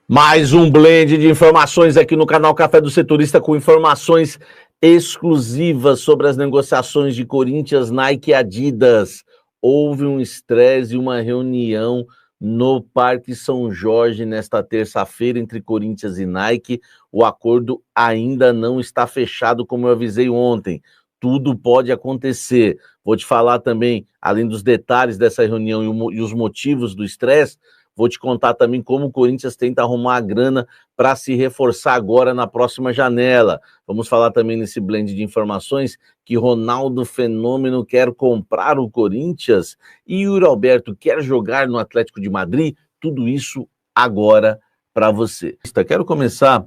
Mais um blend de informações aqui no canal Café do Setorista, com informações exclusivas sobre as negociações de Corinthians, Nike e Adidas. Houve um estresse e uma reunião no Parque São Jorge nesta terça-feira entre Corinthians e Nike. O acordo ainda não está fechado, como eu avisei ontem. Tudo pode acontecer. Vou te falar também, além dos detalhes dessa reunião e os motivos do estresse, vou te contar também como o Corinthians tenta arrumar a grana para se reforçar agora na próxima janela. Vamos falar também nesse blend de informações que Ronaldo Fenômeno quer comprar o Corinthians e Yuri Alberto quer jogar no Atlético de Madrid. Tudo isso agora para você. Quero começar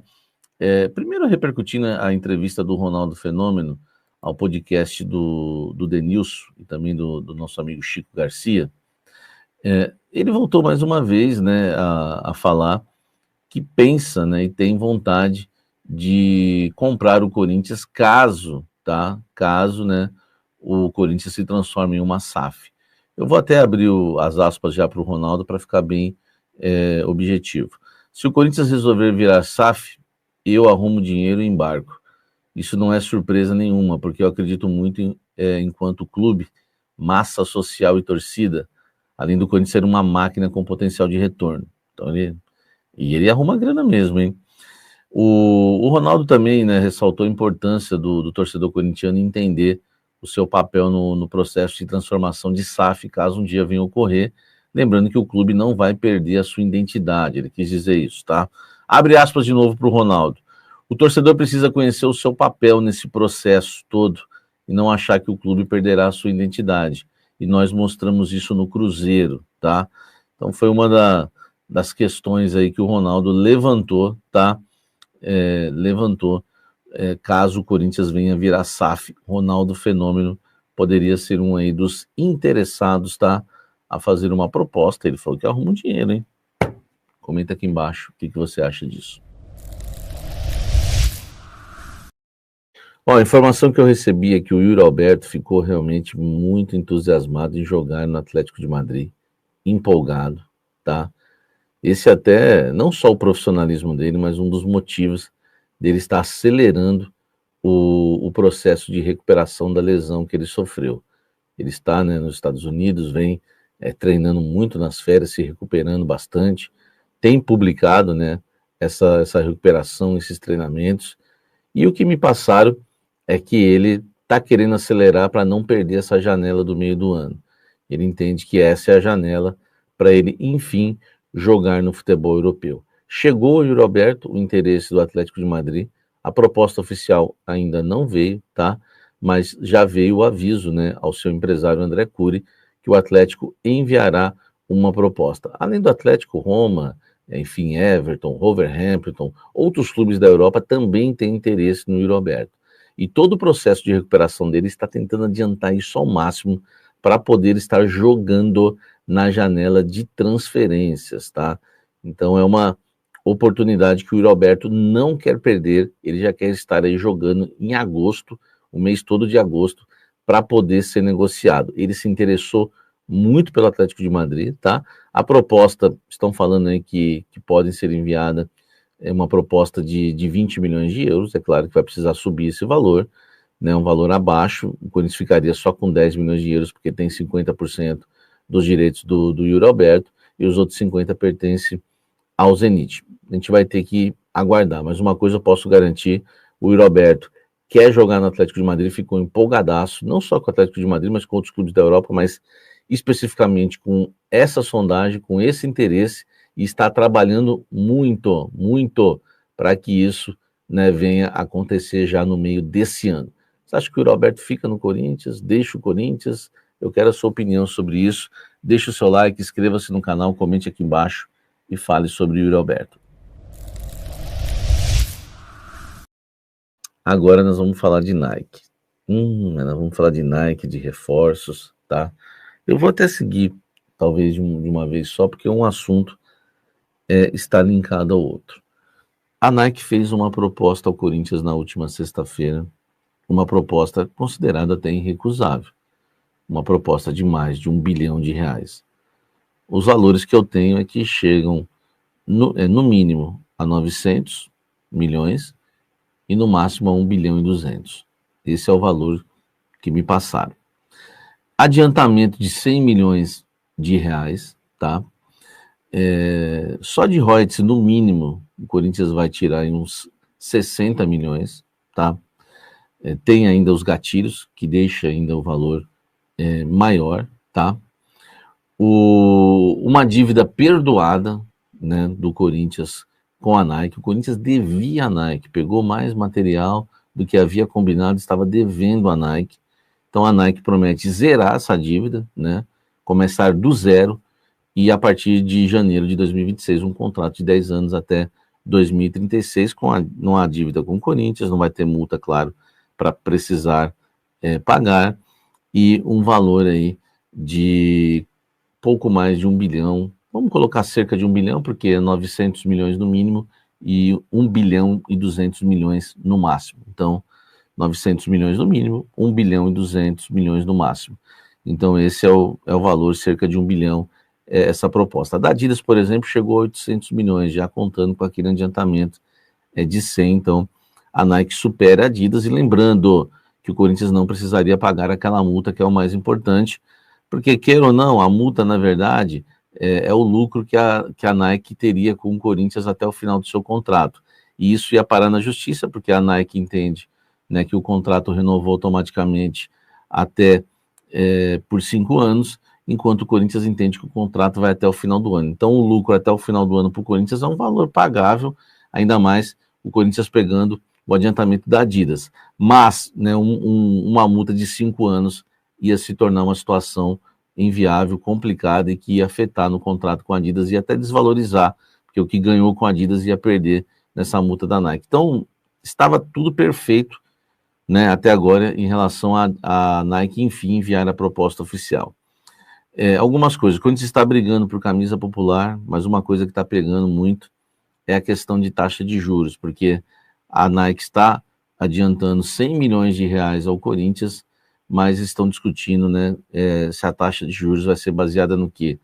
primeiro repercutindo a entrevista do Ronaldo Fenômeno ao podcast do Denilson e também do nosso amigo Chico Garcia. Ele voltou mais uma vez, né, a falar que pensa, né, e tem vontade de comprar o Corinthians caso, né, o Corinthians se transforme em uma SAF. Eu vou até abrir as aspas já para o Ronaldo para ficar bem objetivo. Se o Corinthians resolver virar SAF, eu arrumo dinheiro e embarco. Isso não é surpresa nenhuma, porque eu acredito muito enquanto clube, massa social e torcida, além do Corinthians ser uma máquina com potencial de retorno. Então ele arruma grana mesmo, hein? O Ronaldo também, né, ressaltou a importância do torcedor corintiano entender o seu papel no processo de transformação de SAF, caso um dia venha ocorrer, lembrando que o clube não vai perder a sua identidade. Ele quis dizer isso, tá? Abre aspas de novo para o Ronaldo. O torcedor precisa conhecer o seu papel nesse processo todo e não achar que o clube perderá a sua identidade. E nós mostramos isso no Cruzeiro, tá? Então foi uma das questões aí que o Ronaldo levantou, tá? Caso o Corinthians venha virar SAF, Ronaldo Fenômeno poderia ser um aí dos interessados, tá? A fazer uma proposta. Ele falou que arruma um dinheiro, hein? Comenta aqui embaixo o que você acha disso. Ó, a informação que eu recebi é que o Yuri Alberto ficou realmente muito entusiasmado em jogar no Atlético de Madrid, empolgado, tá? Esse até, não só o profissionalismo dele, mas um dos motivos dele estar acelerando o processo de recuperação da lesão que ele sofreu. Ele está, né, nos Estados Unidos, vem treinando muito nas férias, se recuperando bastante, tem publicado, né, essa recuperação, esses treinamentos, e o que me passaram é que ele está querendo acelerar para não perder essa janela do meio do ano. Ele entende que essa é a janela para ele, enfim, jogar no futebol europeu. Chegou o Yuri Alberto, o interesse do Atlético de Madrid, a proposta oficial ainda não veio, tá? Mas já veio o aviso, né, ao seu empresário André Cury, que o Atlético enviará uma proposta. Além do Atlético, Roma, enfim, Everton, Wolverhampton, outros clubes da Europa também têm interesse no Yuri Alberto. E todo o processo de recuperação dele está tentando adiantar isso ao máximo para poder estar jogando na janela de transferências, tá? Então é uma oportunidade que o Yuri Alberto não quer perder, ele já quer estar aí jogando em agosto, o mês todo de agosto, para poder ser negociado. Ele se interessou muito pelo Atlético de Madrid, tá? A proposta, estão falando aí que podem ser enviada, é uma proposta de 20 milhões de euros, é claro que vai precisar subir esse valor, né, um valor abaixo, o Corinthians ficaria só com 10 milhões de euros, porque tem 50% dos direitos do Yuri Alberto, e os outros 50% pertencem ao Zenit. A gente vai ter que aguardar, mas uma coisa eu posso garantir, o Yuri Alberto quer jogar no Atlético de Madrid, ficou empolgadaço, não só com o Atlético de Madrid, mas com outros clubes da Europa, mas especificamente com essa sondagem, com esse interesse, e está trabalhando muito, muito para que isso, né, venha acontecer já no meio desse ano. Você acha que o Yuri Alberto fica no Corinthians? Deixa o Corinthians? Eu quero a sua opinião sobre isso. Deixe o seu like, inscreva-se no canal, comente aqui embaixo e fale sobre o Yuri Alberto. Agora nós vamos falar de Nike. Nós vamos falar de Nike, de reforços, tá? Eu vou até seguir, talvez de uma vez só, porque um assunto está linkado ao outro. A Nike fez uma proposta ao Corinthians na última sexta-feira, uma proposta considerada até irrecusável, uma proposta de mais de R$1 bilhão. Os valores que eu tenho é que chegam no mínimo a 900 milhões e no máximo a 1 bilhão e 200. Esse é o valor que me passaram. Adiantamento de 100 milhões de reais, tá? Só de royalties, no mínimo, o Corinthians vai tirar em uns 60 milhões, tá? Tem ainda os gatilhos, que deixa ainda o valor maior, tá? Uma dívida perdoada, né, do Corinthians com a Nike. O Corinthians devia a Nike, pegou mais material do que havia combinado, estava devendo a Nike. Então a Nike promete zerar essa dívida, né, começar do zero, e a partir de janeiro de 2026, um contrato de 10 anos até 2036, não há dívida com o Corinthians, não vai ter multa, claro, para precisar pagar, e um valor aí de pouco mais de 1 bilhão, vamos colocar cerca de 1 bilhão, porque é 900 milhões no mínimo, e 1 bilhão e 200 milhões no máximo. Então, 900 milhões no mínimo, 1 bilhão e 200 milhões no máximo. Então, esse é o valor, cerca de 1 bilhão, essa proposta. A da Adidas, por exemplo, chegou a 800 milhões, já contando com aquele adiantamento de 100. Então, a Nike supera a Adidas, e lembrando que o Corinthians não precisaria pagar aquela multa, que é o mais importante, porque, queira ou não, a multa, na verdade, é o lucro que a Nike teria com o Corinthians até o final do seu contrato. E isso ia parar na justiça, porque a Nike entende, né, que o contrato renovou automaticamente até por 5 anos, enquanto o Corinthians entende que o contrato vai até o final do ano. Então, o lucro até o final do ano para o Corinthians é um valor pagável, ainda mais o Corinthians pegando o adiantamento da Adidas. Mas, né, uma multa de 5 anos ia se tornar uma situação inviável, complicada, e que ia afetar no contrato com a Adidas e até desvalorizar, porque o que ganhou com a Adidas ia perder nessa multa da Nike. Então, estava tudo perfeito, né, até agora, em relação a Nike, enfim, enviar a proposta oficial. Algumas coisas, quando se está brigando por camisa popular, mas uma coisa que está pegando muito é a questão de taxa de juros, porque a Nike está adiantando 100 milhões de reais ao Corinthians, mas estão discutindo, né, se a taxa de juros vai ser baseada no quê?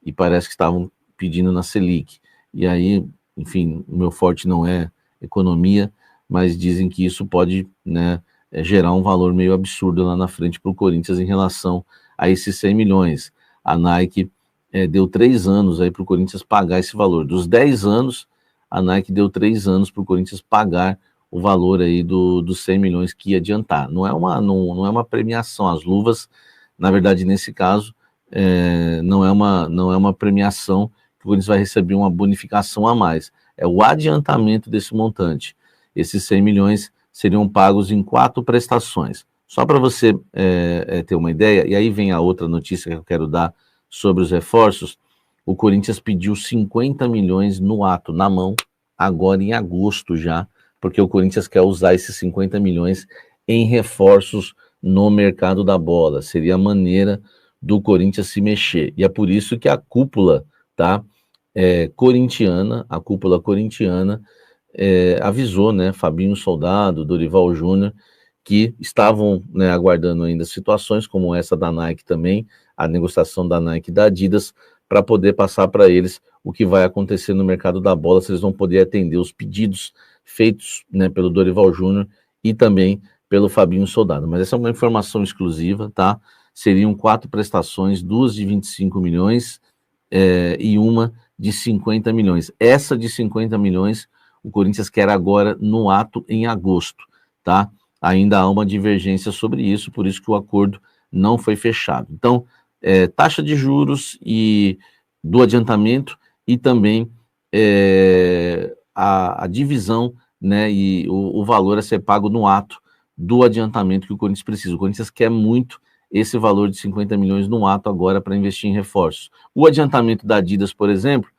E parece que estavam pedindo na Selic. E aí, enfim, o meu forte não é economia, mas dizem que isso pode, né, gerar um valor meio absurdo lá na frente para o Corinthians em relação a esses 100 milhões. A Nike deu 3 anos aí para o Corinthians pagar esse valor. Dos 10 anos, a Nike deu 3 anos para o Corinthians pagar o valor aí dos 100 milhões que ia adiantar. Não é uma premiação. As luvas, na verdade, nesse caso, não é uma premiação que o Corinthians vai receber uma bonificação a mais. É o adiantamento desse montante. Esses 100 milhões seriam pagos em 4 prestações. Só para você ter uma ideia, e aí vem a outra notícia que eu quero dar sobre os reforços. O Corinthians pediu 50 milhões no ato, na mão, agora em agosto já, porque o Corinthians quer usar esses 50 milhões em reforços no mercado da bola. Seria a maneira do Corinthians se mexer. E é por isso que a cúpula, tá, corintiana, avisou, né, Fabinho Soldado, Dorival Júnior, que estavam, né, aguardando ainda situações como essa da Nike também, a negociação da Nike e da Adidas, para poder passar para eles o que vai acontecer no mercado da bola, se eles vão poder atender os pedidos feitos, né, pelo Dorival Júnior e também pelo Fabinho Soldado. Mas essa é uma informação exclusiva, tá? Seriam 4 prestações, 2 de 25 milhões e uma de 50 milhões. Essa de 50 milhões o Corinthians quer agora no ato em agosto, tá? Ainda há uma divergência sobre isso, por isso que o acordo não foi fechado. Então, taxa de juros e do adiantamento, e também a divisão, né, e o valor a ser pago no ato do adiantamento que o Corinthians precisa. O Corinthians quer muito esse valor de 50 milhões no ato agora para investir em reforços. O adiantamento da Adidas, por exemplo,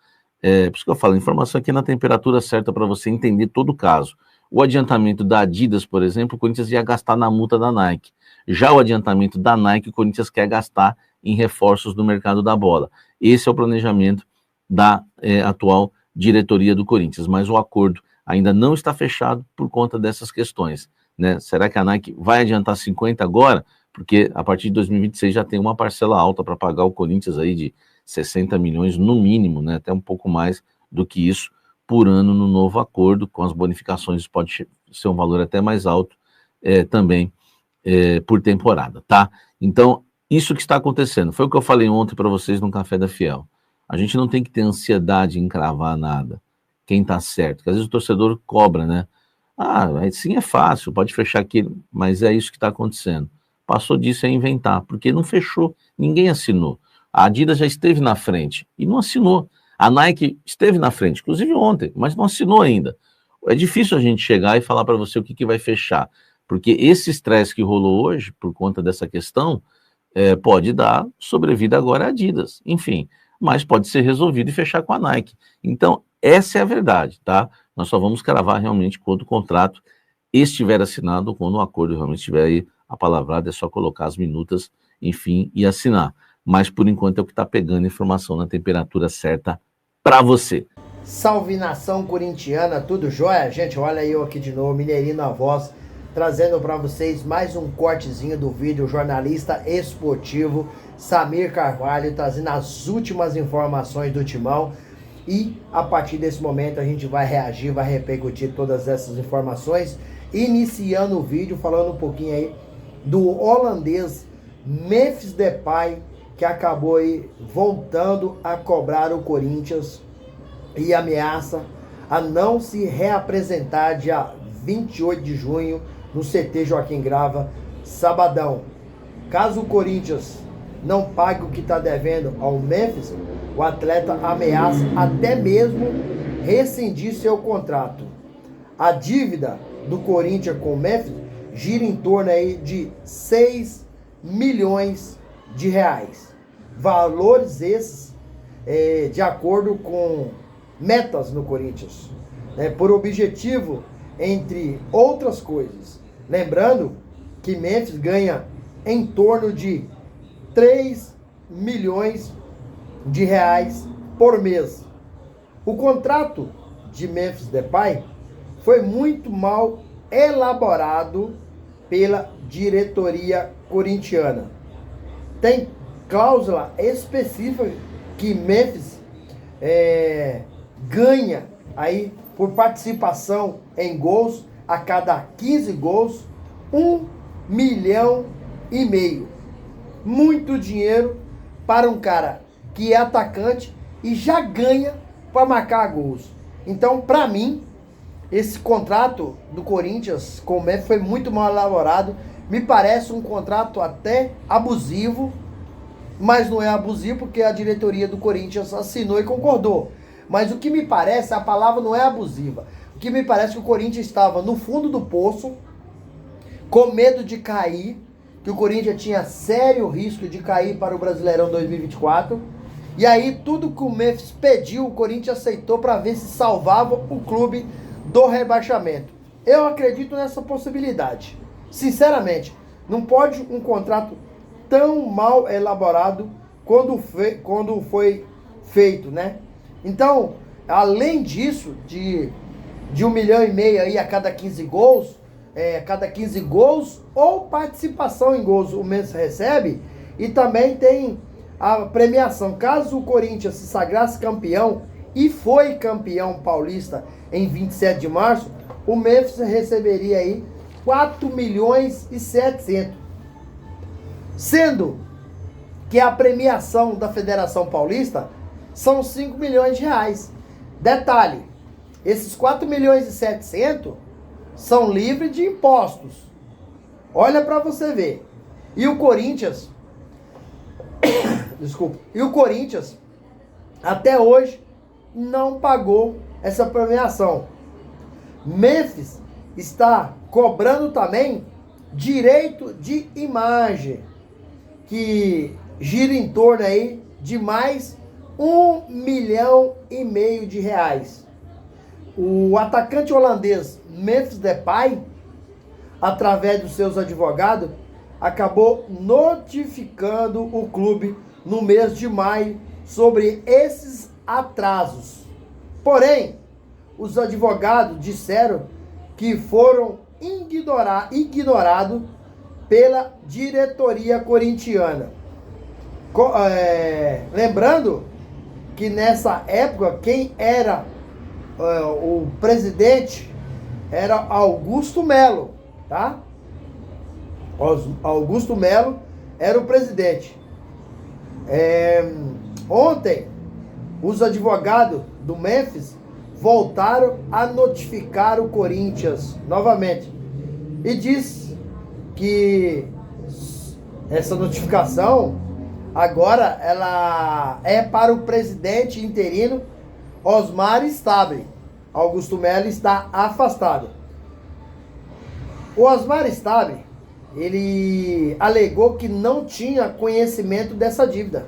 por isso que eu falo, informação aqui na temperatura certa para você entender todo o caso. O adiantamento da Adidas, por exemplo, o Corinthians ia gastar na multa da Nike. Já o adiantamento da Nike, o Corinthians quer gastar em reforços no mercado da bola. Esse é o planejamento da atual diretoria do Corinthians, mas o acordo ainda não está fechado por conta dessas questões, né? Será que a Nike vai adiantar 50 agora? Porque a partir de 2026 já tem uma parcela alta para pagar o Corinthians aí de 60 milhões no mínimo, né? Até um pouco mais do que isso por ano no novo acordo. Com as bonificações pode ser um valor até mais alto também por temporada, tá? Então, isso que está acontecendo, foi o que eu falei ontem para vocês no Café da Fiel. A gente não tem que ter ansiedade em cravar nada, quem está certo, porque às vezes o torcedor cobra, né? Sim, é fácil, pode fechar aqui, mas é isso que está acontecendo. Passou disso é inventar, porque não fechou, ninguém assinou. A Adidas já esteve na frente e não assinou. A Nike esteve na frente, inclusive ontem, mas não assinou ainda. É difícil a gente chegar e falar para você o que vai fechar, porque esse estresse que rolou hoje, por conta dessa questão, pode dar sobrevida agora à Adidas, enfim, mas pode ser resolvido e fechar com a Nike. Então, essa é a verdade, tá? Nós só vamos cravar realmente quando o contrato estiver assinado, quando o acordo realmente estiver aí apalavrado, é só colocar as minutas, enfim, e assinar. Mas, por enquanto, é o que está pegando informação na temperatura certa para você. Salve nação corintiana, tudo jóia? Gente, olha eu aqui de novo, Mineirinho na voz, trazendo para vocês mais um cortezinho do vídeo, jornalista esportivo Samir Carvalho, trazendo as últimas informações do Timão. E a partir desse momento a gente vai reagir, vai repercutir todas essas informações, iniciando o vídeo falando um pouquinho aí do holandês Memphis Depay, que acabou aí voltando a cobrar o Corinthians e ameaça a não se reapresentar dia 28 de junho no CT Joaquim Grava, sabadão. Caso o Corinthians não pague o que está devendo ao Memphis, o atleta ameaça até mesmo rescindir seu contrato. A dívida do Corinthians com o Memphis gira em torno aí de 6 milhões de reais. Valores esses de acordo com metas no Corinthians, né, por objetivo, entre outras coisas. Lembrando que Memphis ganha em torno de 3 milhões de reais por mês. O contrato de Memphis Depay foi muito mal elaborado pela diretoria corintiana. Tem cláusula específica que Memphis ganha aí por participação em gols, a cada 15 gols, 1,5 milhão. Muito dinheiro para um cara que é atacante e já ganha para marcar gols. Então, para mim, esse contrato do Corinthians com o Memphis foi muito mal elaborado. Me parece um contrato até abusivo, mas não é abusivo porque a diretoria do Corinthians assinou e concordou. Mas o que me parece, a palavra não é abusiva. O que me parece é que o Corinthians estava no fundo do poço, com medo de cair, que o Corinthians tinha sério risco de cair para o Brasileirão 2024. E aí tudo que o Memphis pediu, o Corinthians aceitou para ver se salvava o clube do rebaixamento. Eu acredito nessa possibilidade. Sinceramente, não pode um contrato tão mal elaborado quando foi feito, né? Então, além disso, de 1,5 milhão aí a cada 15 gols, cada 15 gols ou participação em gols o Memphis recebe, e também tem a premiação. Caso o Corinthians se sagrasse campeão, e foi campeão paulista em 27 de março, o Memphis receberia aí 4 milhões e 700. Sendo que a premiação da Federação Paulista são 5 milhões de reais. Detalhe, esses 4 milhões e 700 são livres de impostos. Olha para você ver. E o Corinthians, e o Corinthians até hoje não pagou essa premiação. Memphis está cobrando também direito de imagem, que gira em torno aí de mais 1,5 milhão de reais. O atacante holandês Memphis Depay, através dos seus advogados, acabou notificando o clube no mês de maio sobre esses atrasos. Porém, os advogados disseram que foram ignorados pela diretoria corintiana. Lembrando que nessa época quem era o presidente era Augusto Melo, tá? Augusto Melo era o presidente. Ontem, os advogados do Memphis voltaram a notificar o Corinthians novamente. E diz que essa notificação agora ela é para o presidente interino Osmar Stabile. Augusto Melo está afastado. O Osmar Stabile, ele alegou que não tinha conhecimento dessa dívida.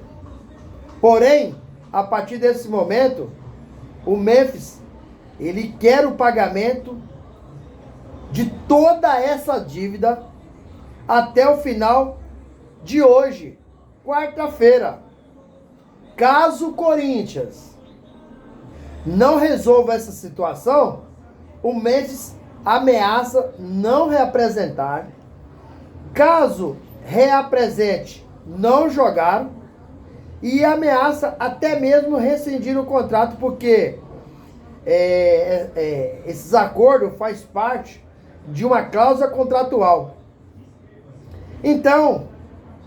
Porém, a partir desse momento, o Memphis, ele quer o pagamento de toda essa dívida até o final de hoje, quarta-feira. Caso o Corinthians não resolva essa situação, o Memphis ameaça não reapresentar. Caso reapresente, não jogar, e ameaça até mesmo rescindir o contrato, porque esses acordos fazem parte de uma cláusula contratual. Então,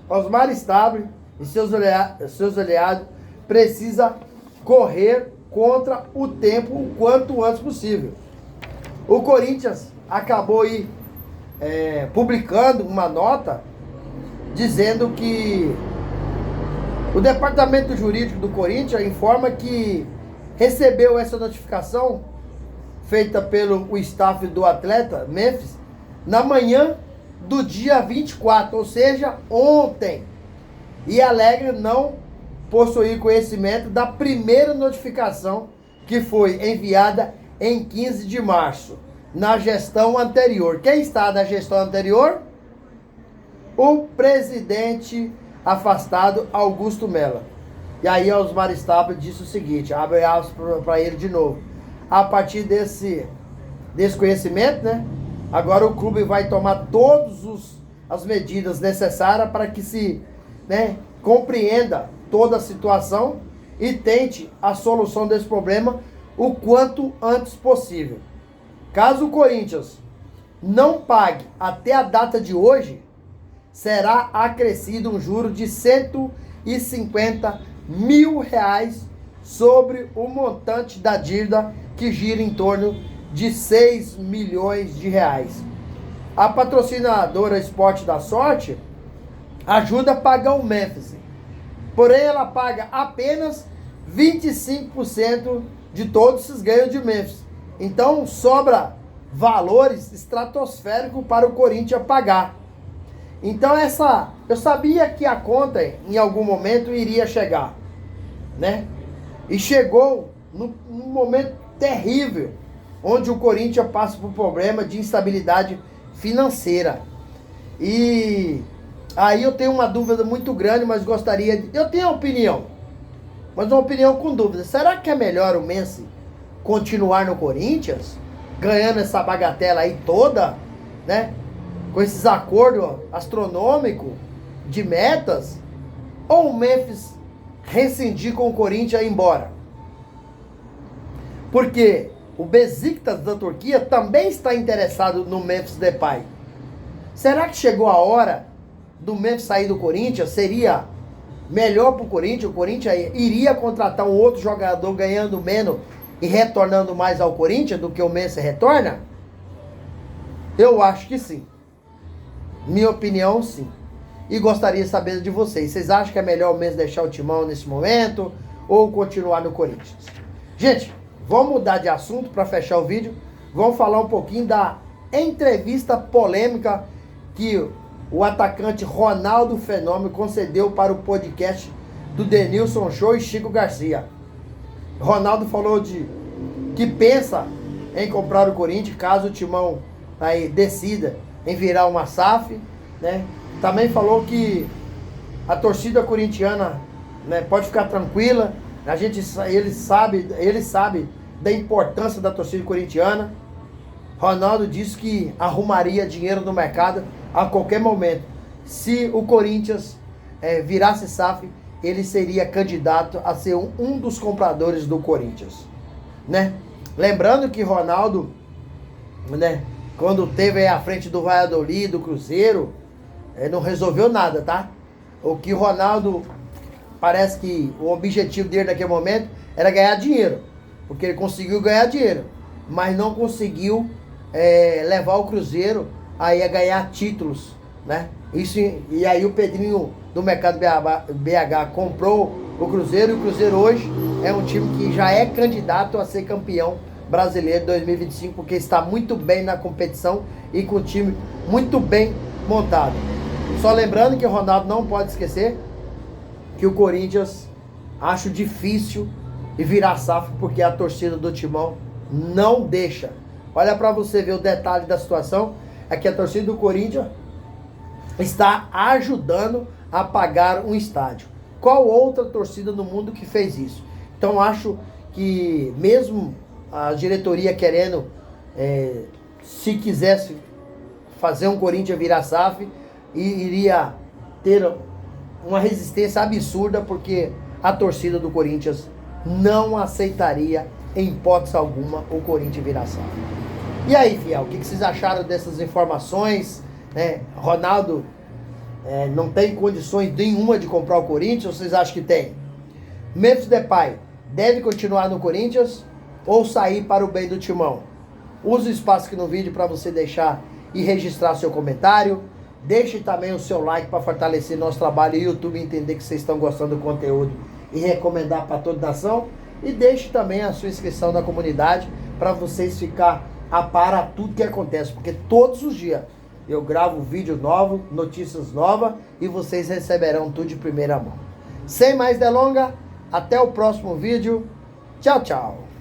Osmar Stabile e seus aliados precisam correr contra o tempo o quanto antes possível. O Corinthians acabou aí publicando uma nota dizendo que o departamento jurídico do Corinthians informa que recebeu essa notificação feita pelo staff do atleta Memphis na manhã do dia 24, ou seja, ontem, e alega não possuir conhecimento da primeira notificação que foi enviada em 15 de março, na gestão anterior. Quem está na gestão anterior? O presidente afastado Augusto Melo. E aí Osmar Stabile disse o seguinte, abre aspas para ele de novo. A partir desse conhecimento, né, agora o clube vai tomar todas as medidas necessárias para que se compreenda toda a situação e tente a solução desse problema o quanto antes possível. Caso o Corinthians não pague até a data de hoje, será acrescido um juro de R$150 mil sobre o montante da dívida, que gira em torno de R$6 milhões. A patrocinadora Esporte da Sorte ajuda a pagar o Memphis, porém ela paga apenas 25% de todos esses ganhos de Memphis. Então sobra valores estratosféricos para o Corinthians pagar. Então eu sabia que a conta em algum momento iria chegar, né? E chegou num momento terrível, onde o Corinthians passa por problema de instabilidade financeira. E aí eu tenho uma dúvida muito grande, mas gostaria de... Eu tenho uma opinião, mas uma opinião com dúvida. Será que é melhor o Messi continuar no Corinthians, ganhando essa bagatela aí toda, né? Com esses acordos astronômicos de metas, ou o Memphis rescindir com o Corinthians e ir embora? Porque o Besiktas da Turquia também está interessado no Memphis Depay. Será que chegou a hora do Memphis sair do Corinthians? Seria melhor para o Corinthians? O Corinthians iria contratar um outro jogador ganhando menos e retornando mais ao Corinthians do que o Memphis retorna? Eu acho que sim. Minha opinião, sim. E gostaria de saber de vocês. Vocês acham que é melhor o Memphis deixar o timão nesse momento ou continuar no Corinthians? Gente, vamos mudar de assunto para fechar o vídeo. Vamos falar um pouquinho da entrevista polêmica que o atacante Ronaldo Fenômeno concedeu para o podcast do Denilson Show e Chico Garcia. Ronaldo falou que pensa em comprar o Corinthians caso o timão aí decida em virar uma SAF, né? Também falou que a torcida corintiana, né, pode ficar tranquila. Ele sabe da importância da torcida corintiana. Ronaldo disse que arrumaria dinheiro no mercado a qualquer momento. Se o Corinthians virasse SAF, ele seria candidato a ser um dos compradores do Corinthians, né? Lembrando que Ronaldo, né, quando teve aí à frente do Valladolid, do Cruzeiro, não resolveu nada, tá? O que o Ronaldo, parece que o objetivo dele naquele momento era ganhar dinheiro, porque ele conseguiu ganhar dinheiro, mas não conseguiu levar o Cruzeiro aí a ganhar títulos, né? Isso, e aí o Pedrinho do Mercado BH comprou o Cruzeiro, e o Cruzeiro hoje é um time que já é candidato a ser campeão brasileiro de 2025, porque está muito bem na competição e com o time muito bem montado. Só lembrando que o Ronaldo não pode esquecer que o Corinthians, acho difícil e virar SAF, porque a torcida do Timão não deixa. Olha para você ver o detalhe da situação, é que a torcida do Corinthians está ajudando a pagar um estádio. Qual outra torcida no mundo que fez isso? Então acho que mesmo a diretoria querendo, se quisesse fazer um Corinthians virar SAF, iria ter uma resistência absurda, porque a torcida do Corinthians não aceitaria em hipótese alguma o Corinthians virar SAF. E aí, fiel, o que vocês acharam dessas informações? Ronaldo não tem condições nenhuma de comprar o Corinthians, ou vocês acham que tem? Memphis Depay deve continuar no Corinthians ou sair para o bem do Timão? Use o espaço aqui no vídeo para você deixar e registrar seu comentário. Deixe também o seu like para fortalecer nosso trabalho e o YouTube entender que vocês estão gostando do conteúdo e recomendar para toda a nação. E deixe também a sua inscrição na comunidade para vocês ficar a par a tudo que acontece, porque todos os dias eu gravo vídeo novo, notícias novas, e vocês receberão tudo de primeira mão. Sem mais delongas, até o próximo vídeo. Tchau, tchau.